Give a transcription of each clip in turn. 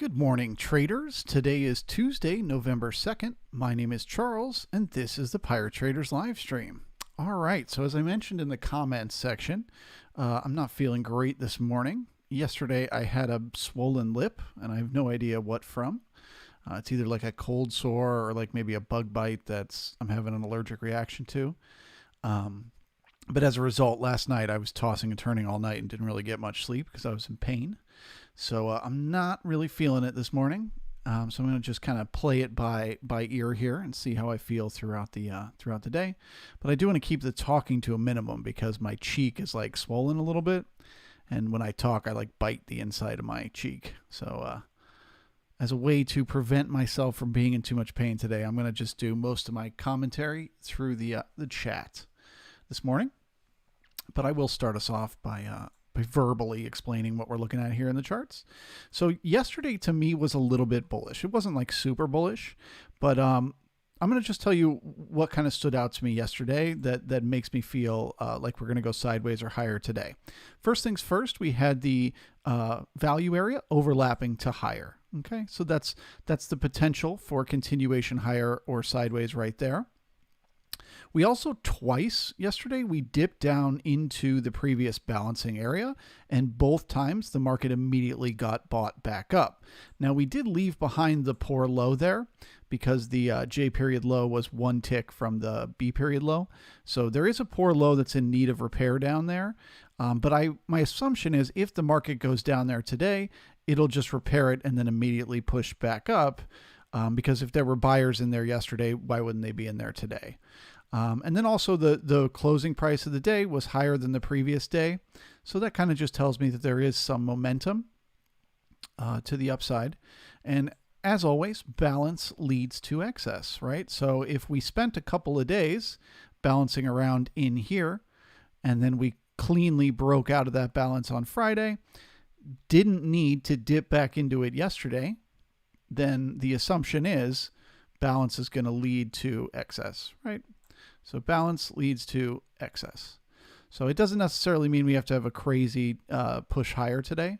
Good morning, traders. Today is Tuesday, November 2nd. My name is Charles, and this is the Pirate Traders live stream. All right, so as I mentioned in the comments section, I'm not feeling great this morning. Yesterday, I had a swollen lip, and I have no idea what from. It's either like a cold sore or like maybe a bug bite I'm having an allergic reaction to. But as a result, last night I was tossing and turning all night and didn't really get much sleep because I was in pain. So I'm not really feeling it this morning. So I'm going to just kind of play it by ear here and see how I feel throughout the day. But I do want to keep the talking to a minimum because my cheek is like swollen a little bit, and when I talk, I like bite the inside of my cheek. So as a way to prevent myself from being in too much pain today, I'm going to just do most of my commentary through the chat this morning. But I will start us off by verbally explaining what we're looking at here in the charts. So yesterday to me was a little bit bullish. It wasn't like super bullish, but I'm going to just tell you what kind of stood out to me yesterday that makes me feel like we're going to go sideways or higher today. First things first, we had the value area overlapping to higher. Okay, so that's the potential for continuation higher or sideways right there. We also twice yesterday, we dipped down into the previous balancing area, and both times the market immediately got bought back up. Now we did leave behind the poor low there because the J period low was one tick from the B period low. So there is a poor low that's in need of repair down there. But my assumption is if the market goes down there today, it'll just repair it and then immediately push back up. Because if there were buyers in there yesterday, why wouldn't they be in there today? And then also the closing price of the day was higher than the previous day. So that kind of just tells me that there is some momentum to the upside. And as always, balance leads to excess, right? So if we spent a couple of days balancing around in here, and then we cleanly broke out of that balance on Friday, didn't need to dip back into it yesterday, then the assumption is balance is going to lead to excess, right? So balance leads to excess. So it doesn't necessarily mean we have to have a crazy push higher today,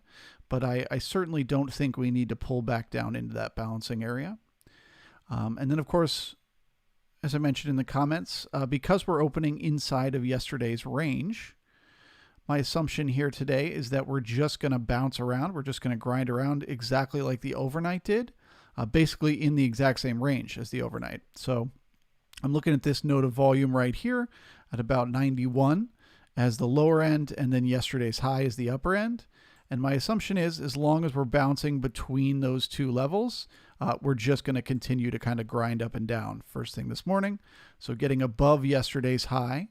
but I certainly don't think we need to pull back down into that balancing area. And then, of course, as I mentioned in the comments, because we're opening inside of yesterday's range, my assumption here today is that we're just going to bounce around. We're just going to grind around exactly like the overnight did, basically in the exact same range as the overnight. So I'm looking at this node of volume right here at about 91 as the lower end, and then yesterday's high is the upper end. And my assumption is as long as we're bouncing between those two levels, we're just going to continue to kind of grind up and down first thing this morning. So getting above yesterday's high,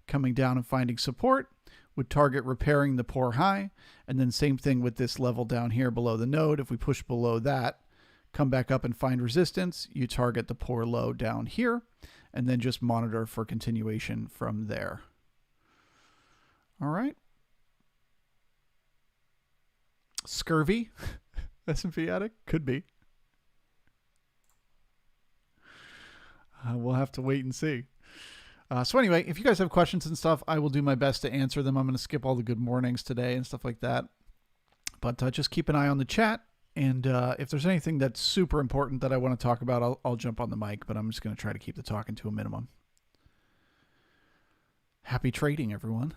coming down and finding support, would target repairing the poor high. And then same thing with this level down here below the node. If we push below that, come back up and find resistance, you target the poor low down here, and then just monitor for continuation from there. All right. Scurvy, S&P addict, could be. We'll have to wait and see. So anyway, if you guys have questions and stuff, I will do my best to answer them. I'm going to skip all the good mornings today and stuff like that. But just keep an eye on the chat. And if there's anything that's super important that I want to talk about, I'll jump on the mic, but I'm just going to try to keep the talking to a minimum. Happy trading, everyone.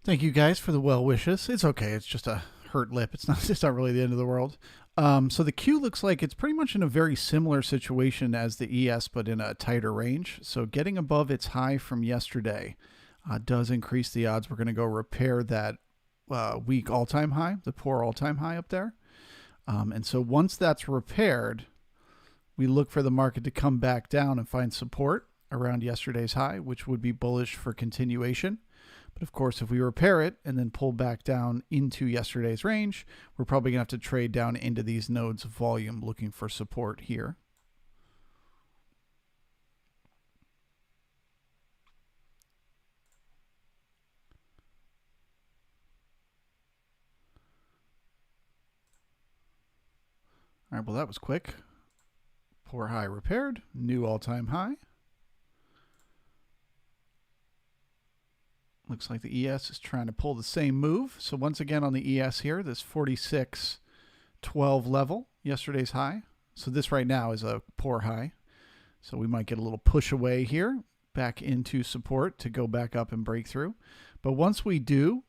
Thank you guys for the well wishes. It's okay. It's just a hurt lip. It's not. It's not really the end of the world. So the Q looks like it's pretty much in a very similar situation as the ES, but in a tighter range. So getting above its high from yesterday does increase the odds we're going to go repair that weak all-time high, the poor all-time high up there. And so once that's repaired, we look for the market to come back down and find support around yesterday's high, which would be bullish for continuation. But of course, if we repair it and then pull back down into yesterday's range, we're probably going to have to trade down into these nodes of volume looking for support here. All right, well, that was quick. Poor high repaired, new all-time high. Looks like the ES is trying to pull the same move. So once again on the ES here, this 46.12 level, yesterday's high. So this right now is a poor high. So we might get a little push away here, back into support to go back up and break through. But once we do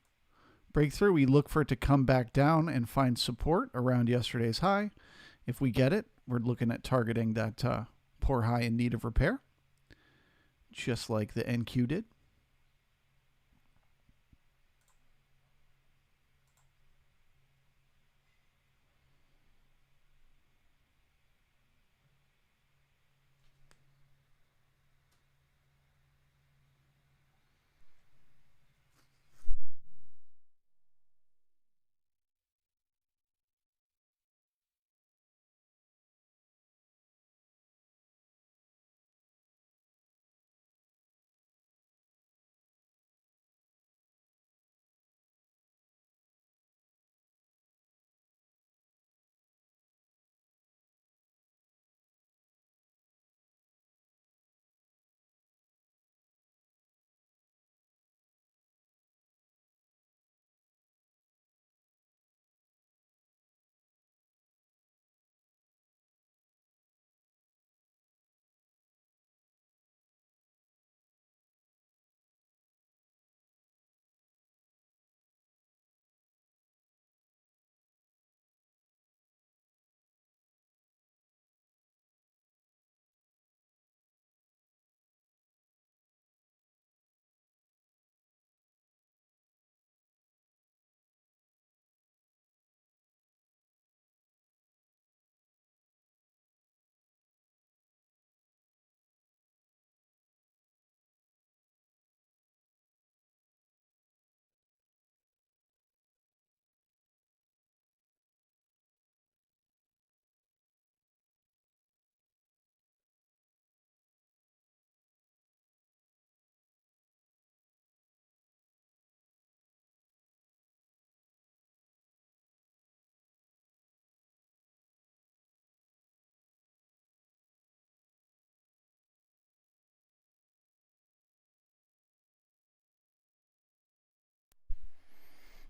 break through, we look for it to come back down and find support around yesterday's high. If we get it, we're looking at targeting that poor high in need of repair, just like the NQ did.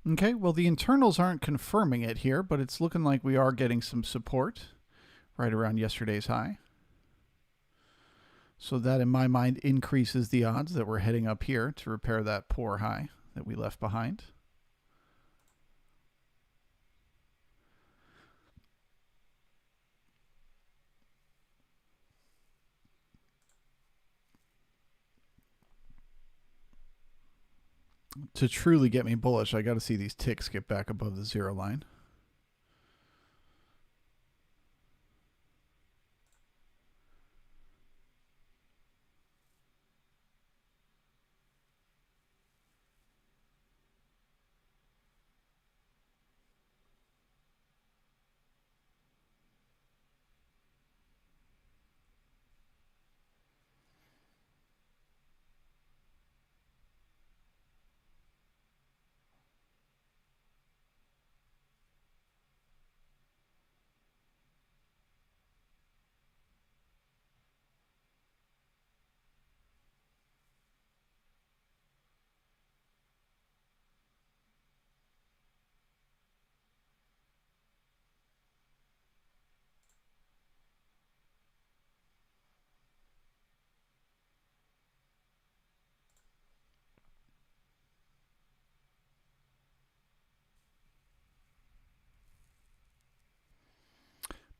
Okay, well, the internals aren't confirming it here, but it's looking like we are getting some support right around yesterday's high. So that, in my mind, increases the odds that we're heading up here to repair that poor high that we left behind. To truly get me bullish, I got to see these ticks get back above the zero line.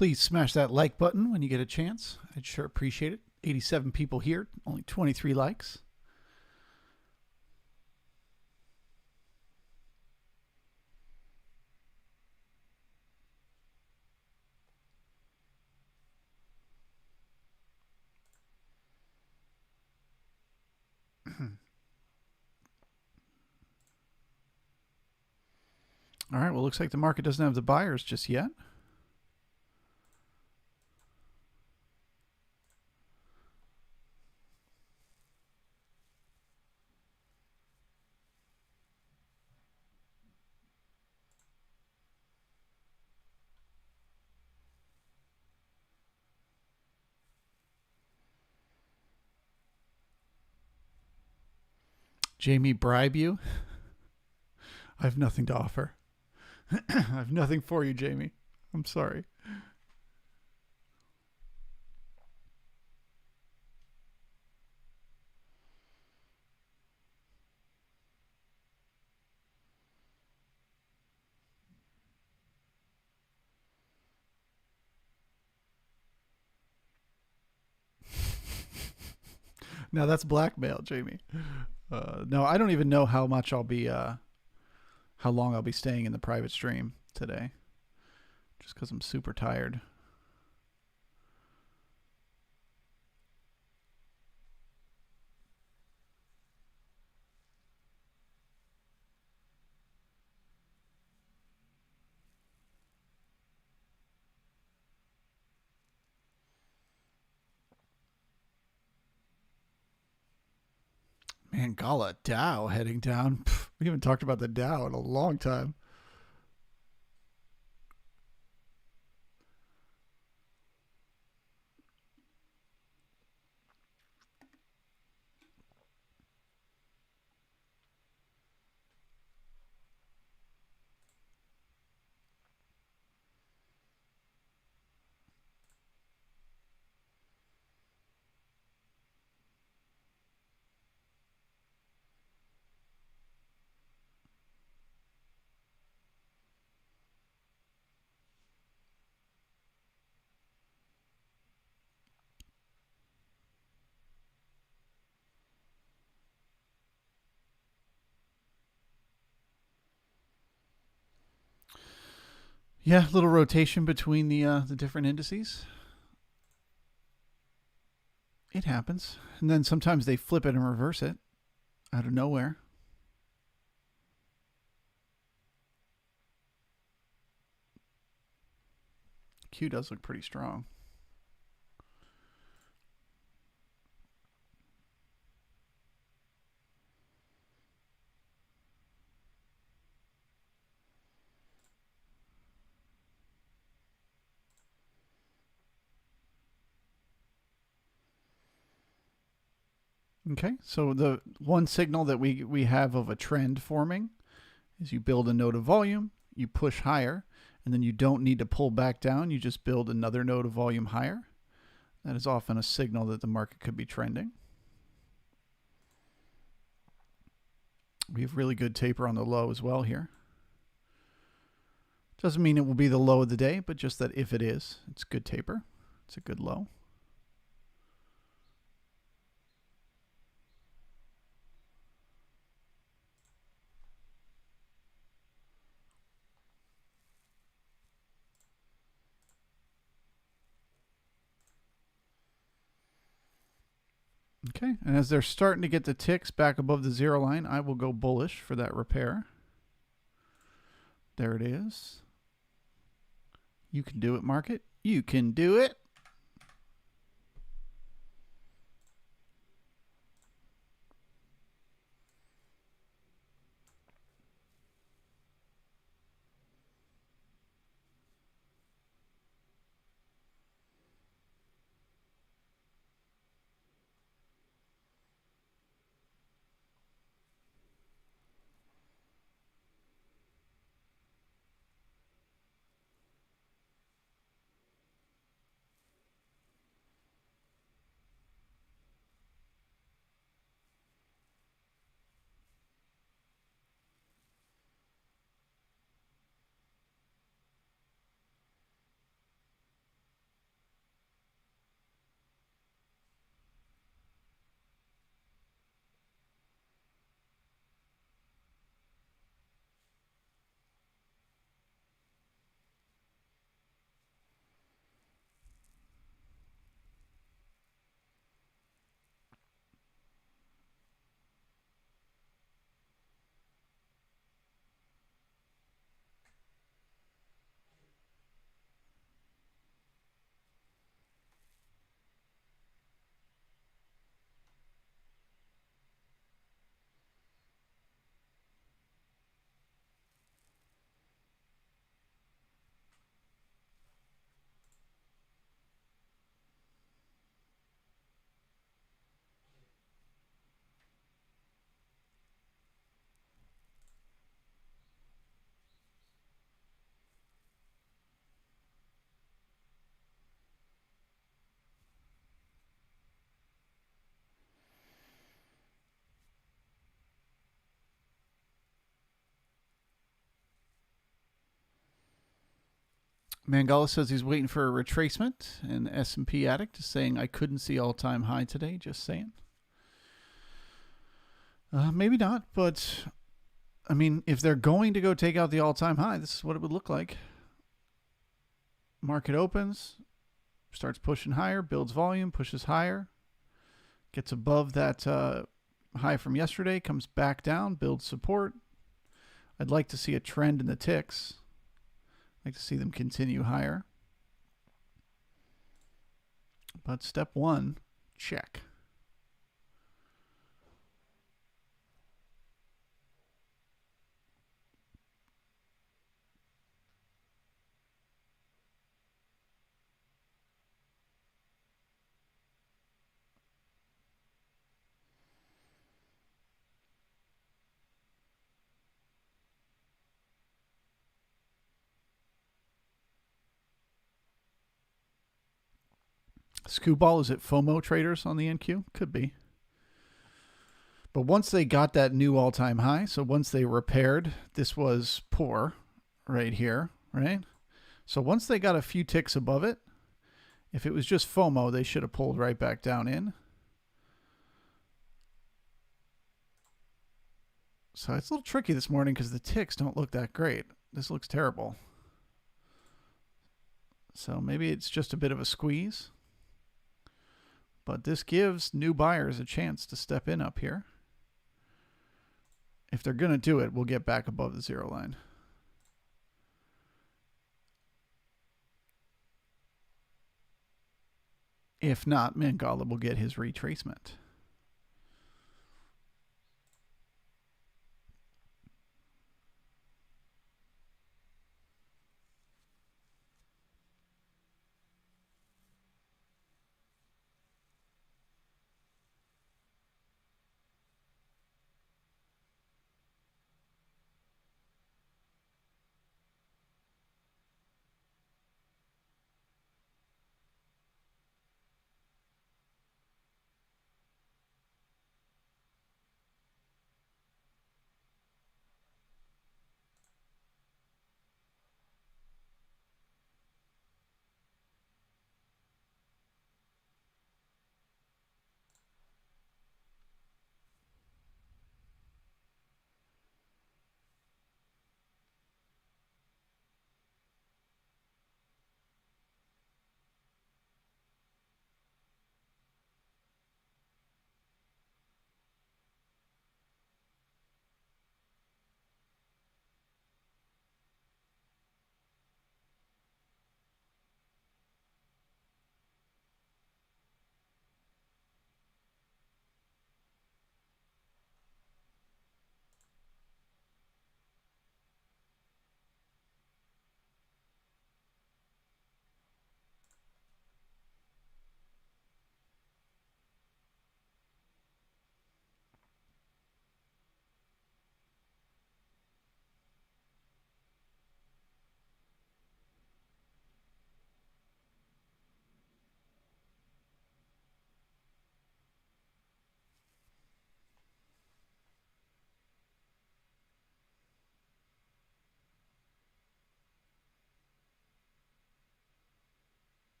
Please smash that like button when you get a chance. I'd sure appreciate it. 87 people here, only 23 likes. All right, well, looks like the market doesn't have the buyers just yet. Jamie, bribe you? I have nothing to offer. I have nothing for you, Jamie. I'm sorry. Now that's blackmail, Jamie. No, I don't even know how much I'll be, how long I'll be staying in the private stream today. Just because I'm super tired. Man, Gala Dow heading down. Pff, we haven't talked about the Dow in a long time. Yeah, little rotation between the different indices. It happens, and then sometimes they flip it and reverse it out of nowhere. Q does look pretty strong. Okay, so the one signal that we have of a trend forming is you build a node of volume, you push higher, and then you don't need to pull back down. You just build another node of volume higher. That is often a signal that the market could be trending. We have really good taper on the low as well here. Doesn't mean it will be the low of the day, but just that if it is, it's good taper. It's a good low. Okay, and as they're starting to get the ticks back above the zero line, I will go bullish for that repair. There it is. You can do it, market. You can do it. Mangala says he's waiting for a retracement, and S&P Addict is saying I couldn't see all-time high today, just saying. Maybe not, but I mean, if they're going to go take out the all-time high, this is what it would look like. Market opens, starts pushing higher, builds volume, pushes higher, gets above that high from yesterday, comes back down, builds support. I'd like to see a trend in the ticks. I'd like to see them continue higher. But step one, check. Scooball, is it FOMO traders on the NQ? Could be. But once they got that new all-time high, so once they repaired, this was poor right here, right? So once they got a few ticks above it, if it was just FOMO, they should have pulled right back down in. So it's a little tricky this morning because the ticks don't look that great. This looks terrible. So maybe it's just a bit of a squeeze. But this gives new buyers a chance to step in up here. If they're going to do it, we'll get back above the zero line. If not, Mangala will get his retracement.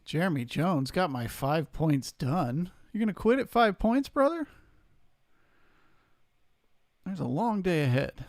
Jeremy Jones got my 5 points done. You gonna quit at 5 points, brother? There's a long day ahead.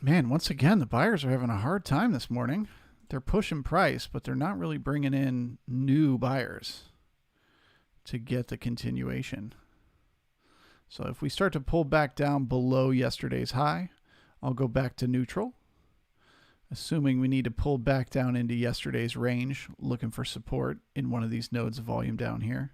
Man, once again, the buyers are having a hard time this morning. They're pushing price, but they're not really bringing in new buyers to get the continuation. So if we start to pull back down below yesterday's high, I'll go back to neutral. Assuming we need to pull back down into yesterday's range, looking for support in one of these nodes of volume down here.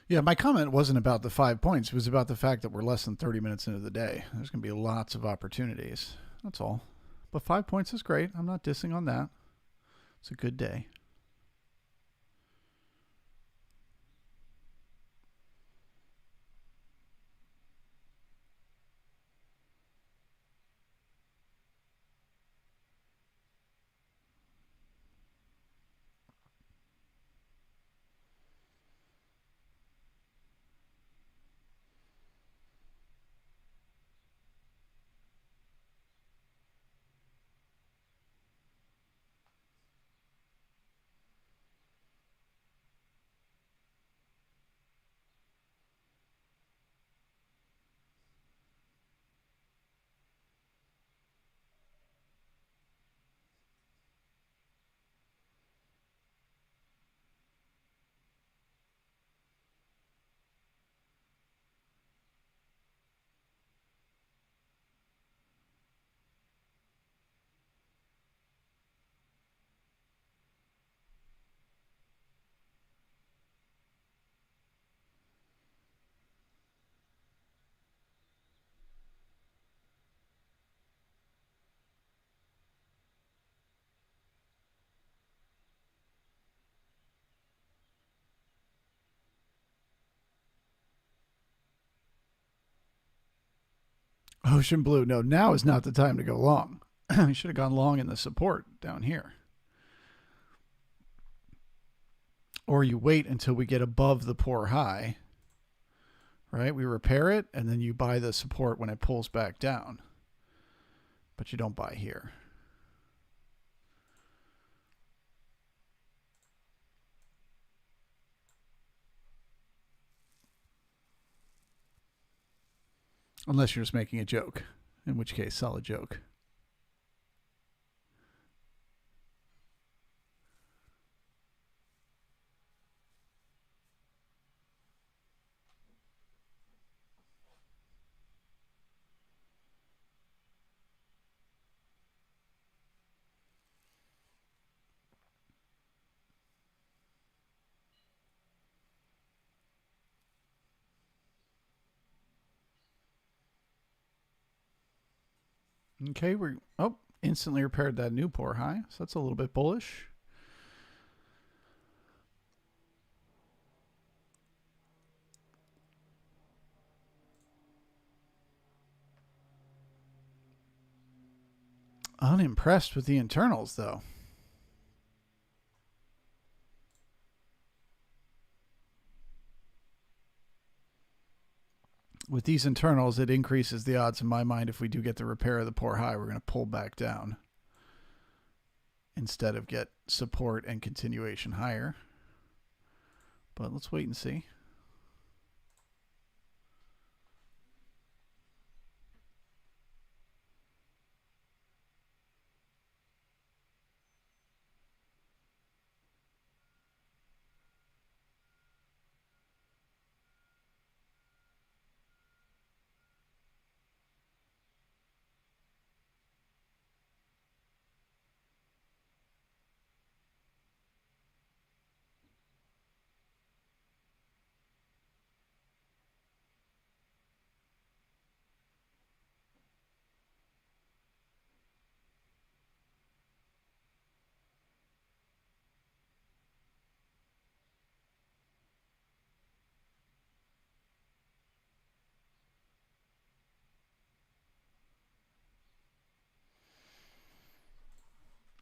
Yeah, my comment wasn't about the 5 points. It was about the fact that we're less than 30 minutes into the day. There's going to be lots of opportunities. That's all. But 5 points is great. I'm not dissing on that. It's a good day. Ocean blue. No, now is not the time to go long. You should have gone long in the support down here. Or you wait until we get above the poor high, right? We repair it, and then you buy the support when it pulls back down. But you don't buy here. Unless you're just making a joke, in which case, solid joke. Okay, we're instantly repaired that new poor high, so that's a little bit bullish. Unimpressed with the internals, though. With these internals, it increases the odds in my mind if we do get the repair of the poor high, we're going to pull back down instead of get support and continuation higher. But let's wait and see.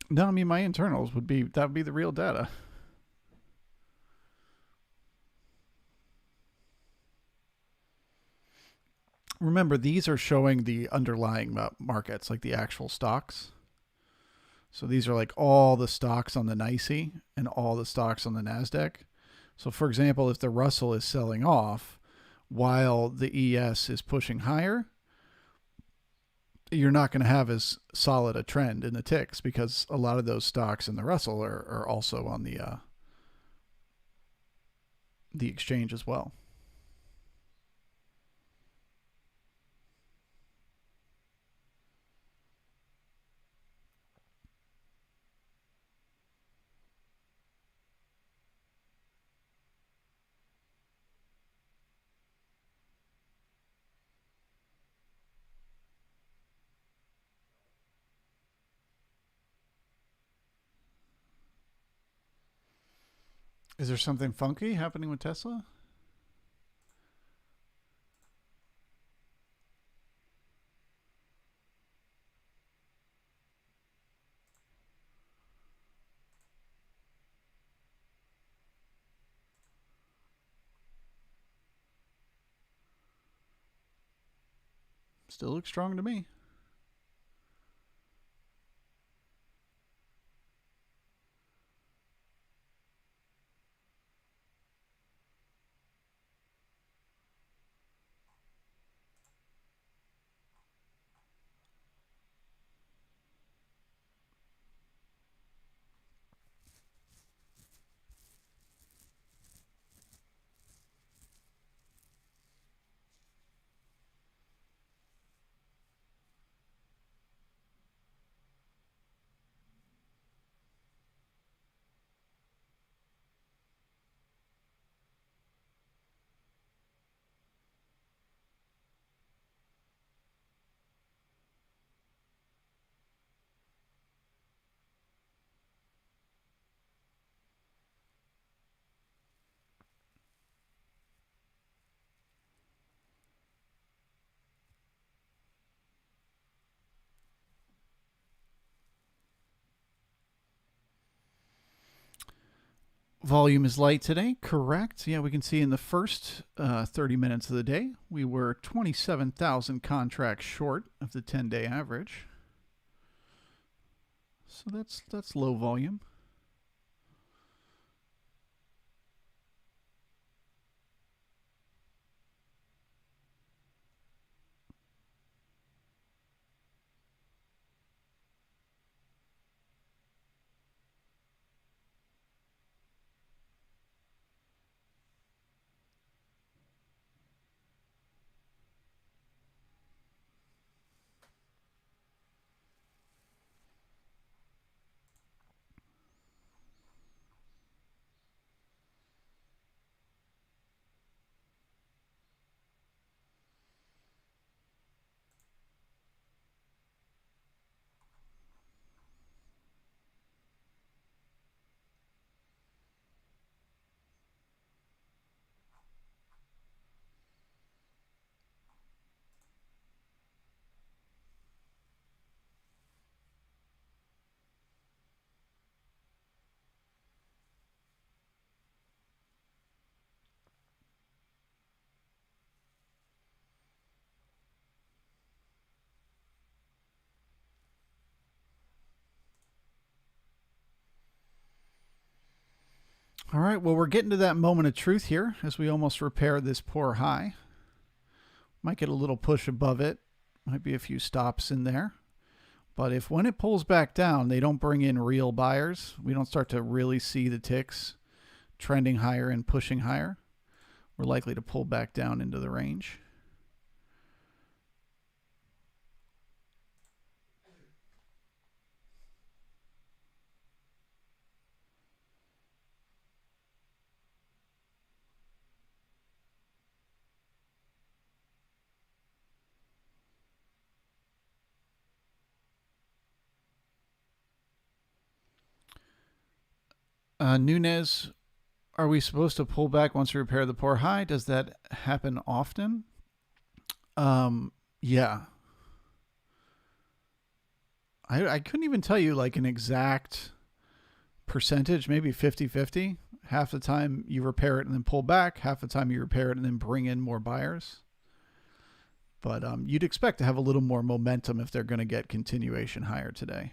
No, I mean my internals would be the real data. Remember, these are showing the underlying markets, like the actual stocks. So these are like all the stocks on the NYSE and all the stocks on the NASDAQ. So for example, if the Russell is selling off while the ES is pushing higher, you're not going to have as solid a trend in the ticks because a lot of those stocks in the Russell are also on the exchange as well. Is there something funky happening with Tesla? Still looks strong to me. Volume is light today, correct. Yeah, we can see in the first 30 minutes of the day, we were 27,000 contracts short of the 10-day average. So that's low volume. All right, well, we're getting to that moment of truth here as we almost repair this poor high. Might get a little push above it. Might be a few stops in there. But if when it pulls back down, they don't bring in real buyers, we don't start to really see the ticks trending higher and pushing higher, we're likely to pull back down into the range. Nunez, are we supposed to pull back once we repair the poor high? Does that happen often? Yeah. I couldn't even tell you like an exact percentage, maybe 50-50. Half the time you repair it and then pull back, half the time you repair it and then bring in more buyers. But you'd expect to have a little more momentum if they're going to get continuation higher today.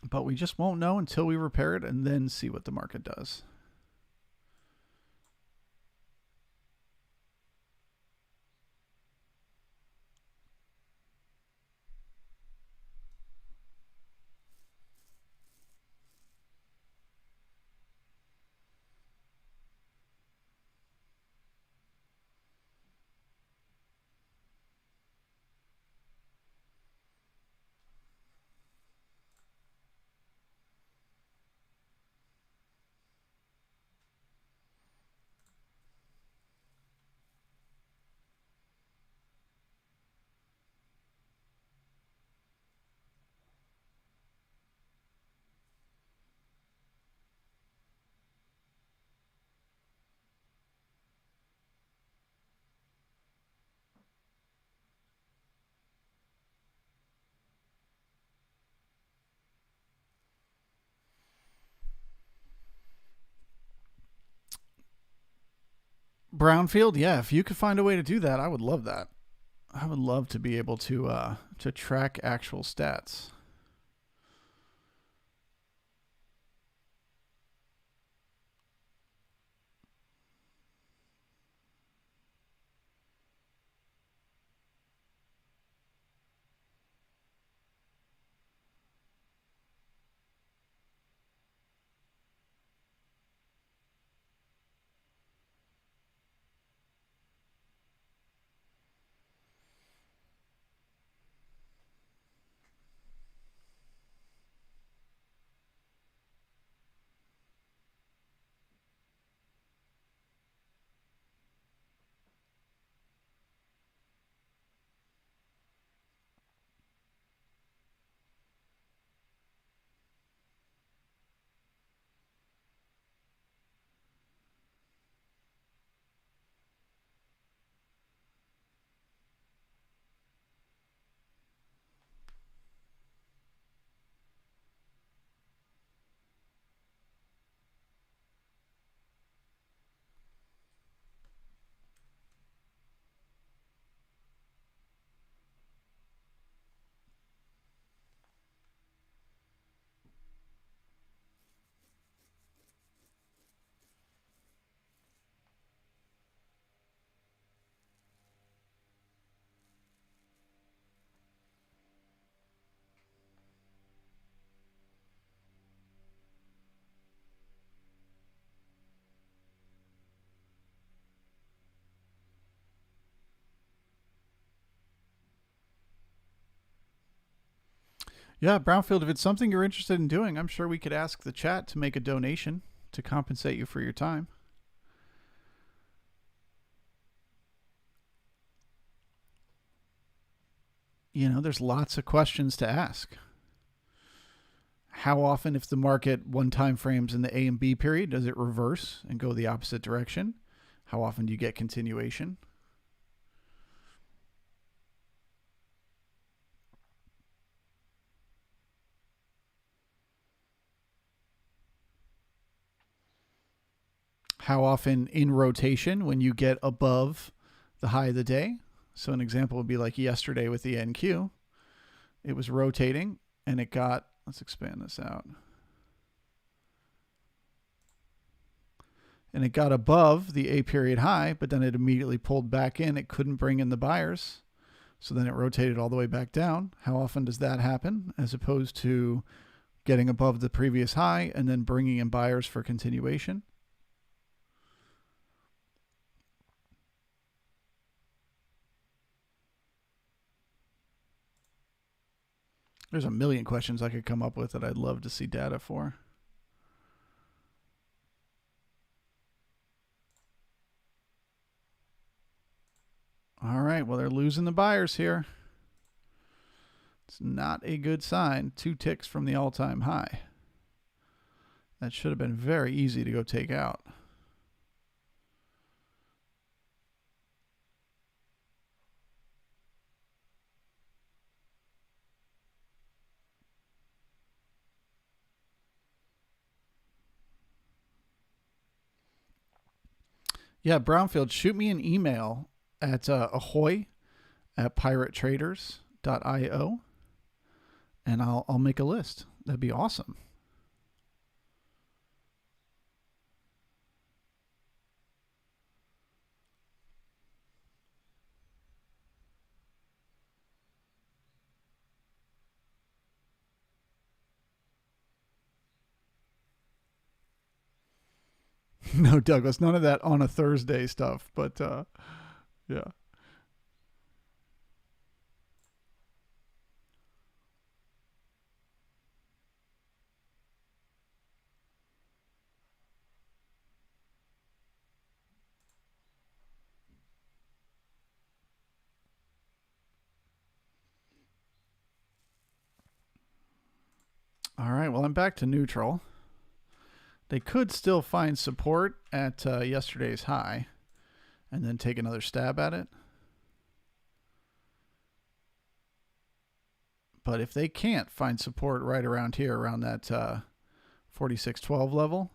But we just won't know until we repair it and then see what the market does. Brownfield, yeah, if you could find a way to do that, I would love that. I would love to be able to track actual stats. Yeah, Brownfield, if it's something you're interested in doing, I'm sure we could ask the chat to make a donation to compensate you for your time. You know, there's lots of questions to ask. How often, if the market one time frames in the A and B period, does it reverse and go the opposite direction? How often do you get continuation? How often in rotation when you get above the high of the day? So an example would be like yesterday with the NQ. It was rotating and it got, let's expand this out. And it got above the A period high, but then it immediately pulled back in. It couldn't bring in the buyers. So then it rotated all the way back down. How often does that happen as opposed to getting above the previous high and then bringing in buyers for continuation? There's a million questions I could come up with that I'd love to see data for. All right, well, they're losing the buyers here. It's not a good sign. 2 ticks from the all-time high. That should have been very easy to go take out. Yeah, Brownfield, shoot me an email at ahoy@piratetraders.io, and I'll make a list. That'd be awesome. No, Douglas, none of that on a Thursday stuff, but yeah. All right, well, I'm back to neutral. They could still find support at yesterday's high and then take another stab at it. But if they can't find support right around here, around that 46.12 level,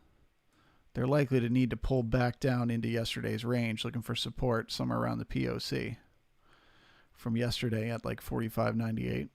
they're likely to need to pull back down into yesterday's range, looking for support somewhere around the POC from yesterday at like 45.98.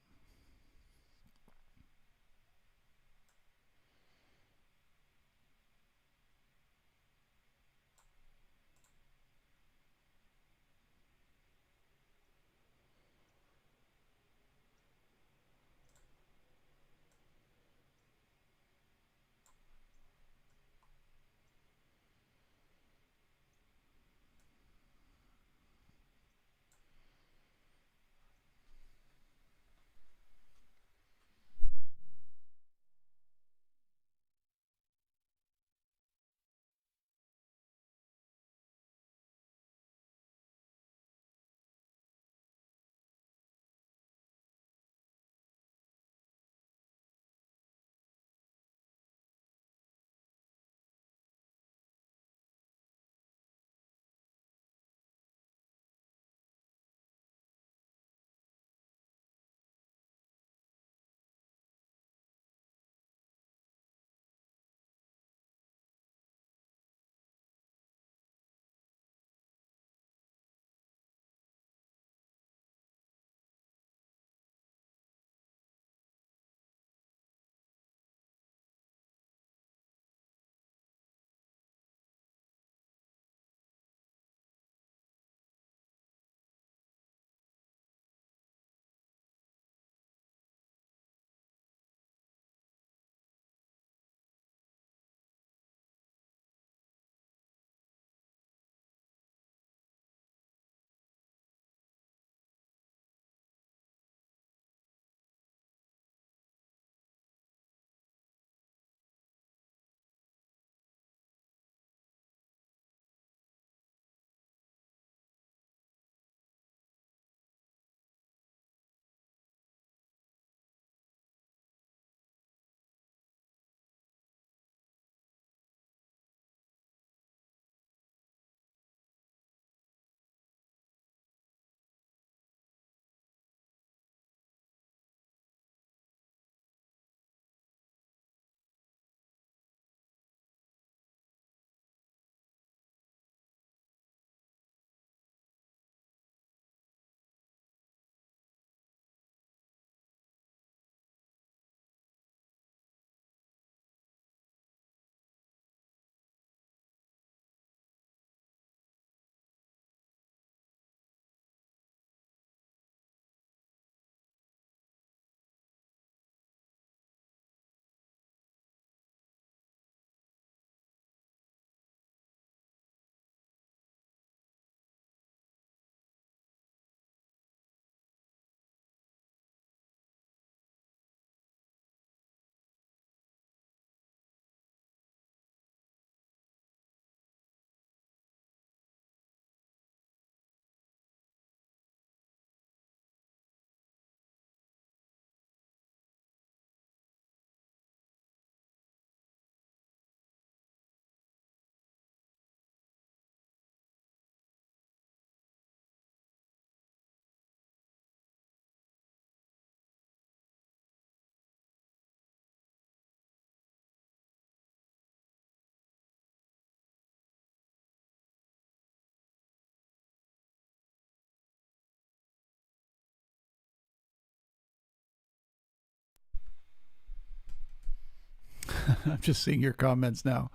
I'm just seeing your comments now.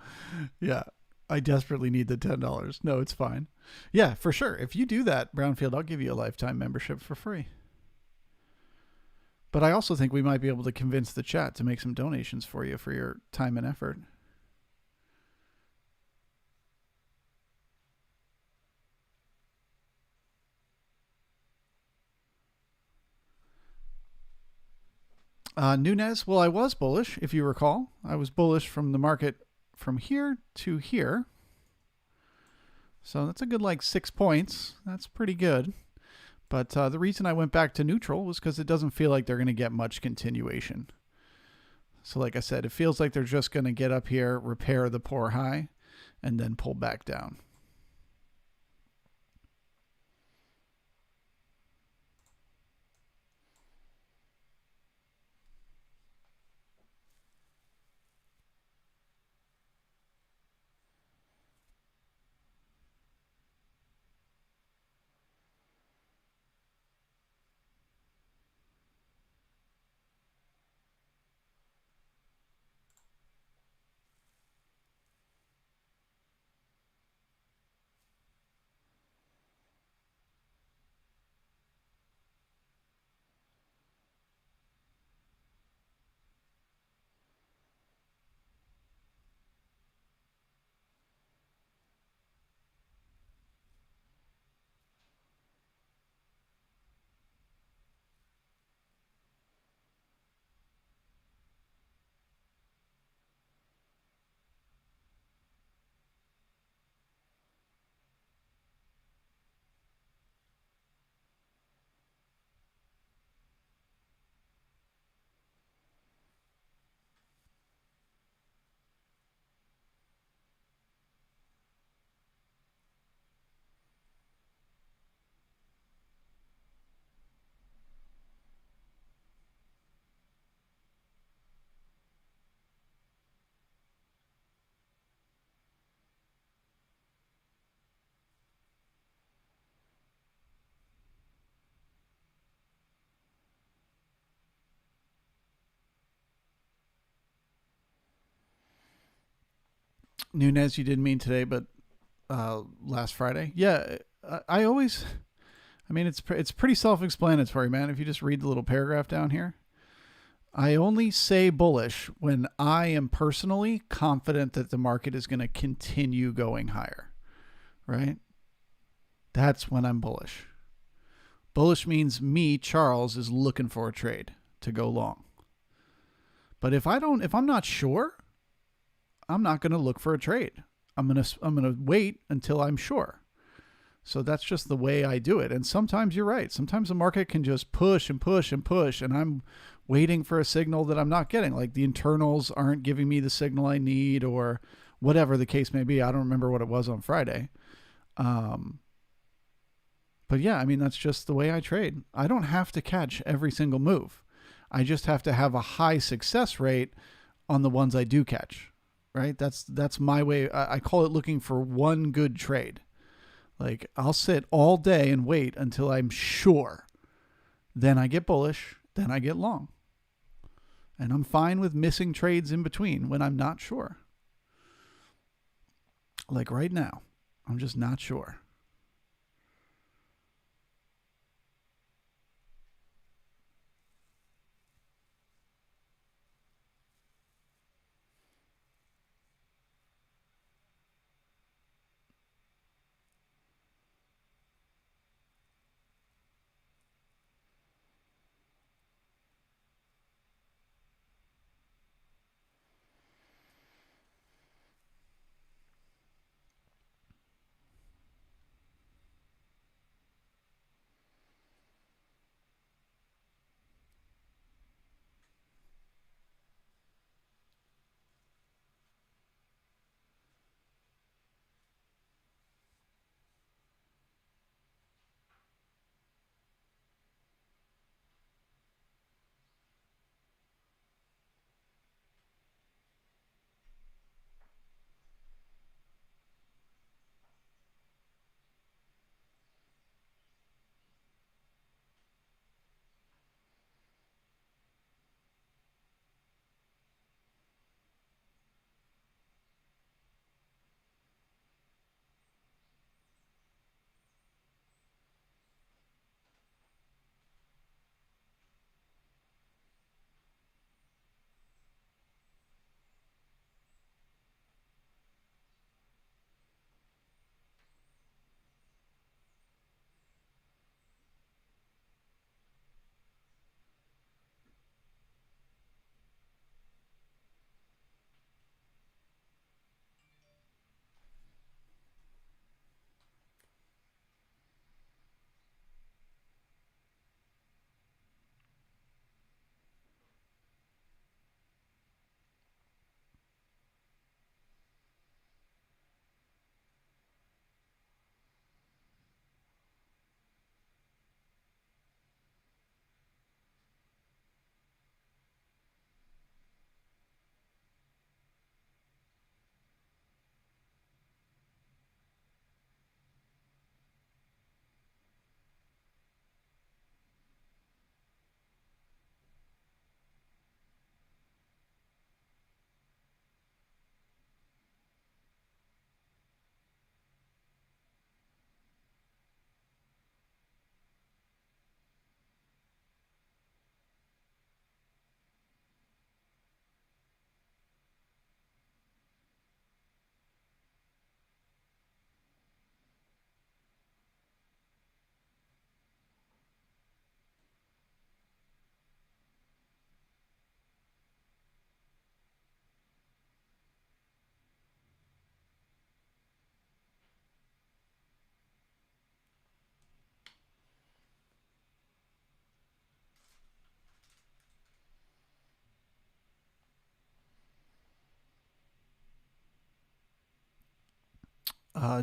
Yeah. I desperately need the $10. No, it's fine. Yeah, for sure. If you do that, Brownfield, I'll give you a lifetime membership for free. But I also think we might be able to convince the chat to make some donations for you for your time and effort. Nunez, well, I was bullish, if you recall. I was bullish from the market from here to here. So that's a good 6 points. That's pretty good. But the reason I went back to neutral was because it doesn't feel like they're going to get much continuation. So like I said, it feels like they're just going to get up here, repair the poor high, and then pull back down. Nunez, you didn't mean today, but last Friday. Yeah, I always. I mean, it's pretty self-explanatory, man. If you just read the little paragraph down here, I only say bullish when I am personally confident that the market is going to continue going higher, right? That's when I'm bullish. Bullish means me, Charles, is looking for a trade to go long. But if I'm not sure, I'm not going to look for a trade. I'm going to wait until I'm sure. So that's just the way I do it. And sometimes you're right. Sometimes the market can just push and push and push, and I'm waiting for a signal that I'm not getting. Like the internals aren't giving me the signal I need, or whatever the case may be. I don't remember what it was on Friday. But yeah, I mean, that's just the way I trade. I don't have to catch every single move. I just have to have a high success rate on the ones I do catch, right? That's my way. I call it looking for one good trade. Like I'll sit all day and wait until I'm sure. Then I get bullish, then I get long. And I'm fine with missing trades in between when I'm not sure. Like right now, I'm just not sure.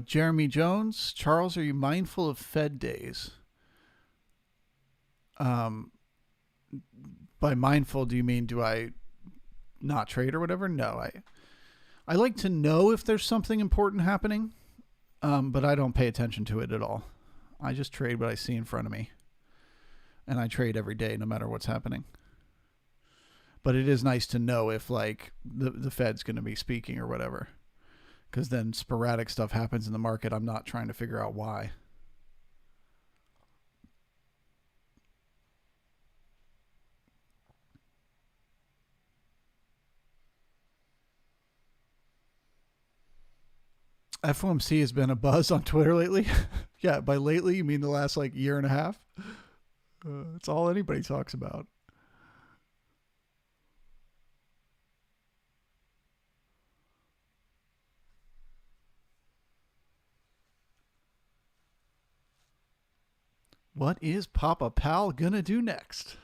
Jeremy Jones, Charles, are you mindful of Fed days? Um, by mindful, do you mean do I not trade or whatever? No, I like to know if there's something important happening, but I don't pay attention to it at all. I just trade what I see in front of me, and I trade every day, no matter what's happening. But it is nice to know if like the Fed's going to be speaking or whatever, because then sporadic stuff happens in the market. I'm not trying to figure out why. FOMC has been a buzz on Twitter lately. Yeah, by lately you mean the last like year and a half? It's all anybody talks about. What is Papa Pal gonna do next?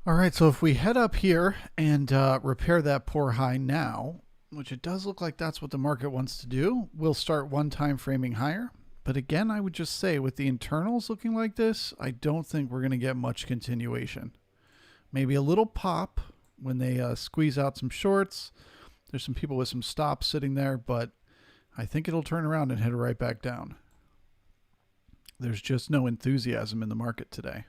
All right, so if we head up here and repair that poor high now, which it does look like that's what the market wants to do, we'll start one time framing higher. But again, I would just say with the internals looking like this, I don't think we're going to get much continuation. Maybe a little pop when they squeeze out some shorts. There's some people with some stops sitting there, but I think it'll turn around and head right back down. There's just no enthusiasm in the market today.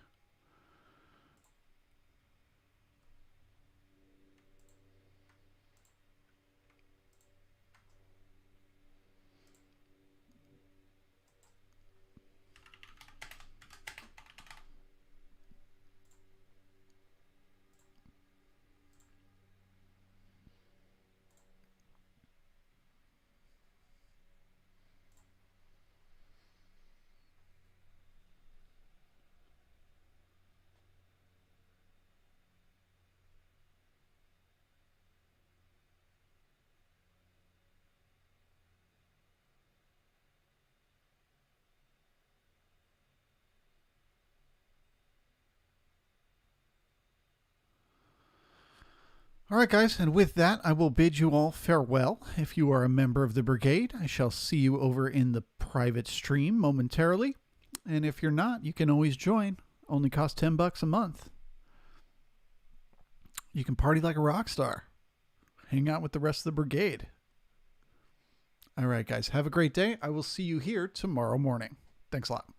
All right, guys, and with that, I will bid you all farewell. If you are a member of the Brigade, I shall see you over in the private stream momentarily. And if you're not, you can always join. Only costs $10 a month. You can party like a rock star. Hang out with the rest of the Brigade. All right, guys, have a great day. I will see you here tomorrow morning. Thanks a lot.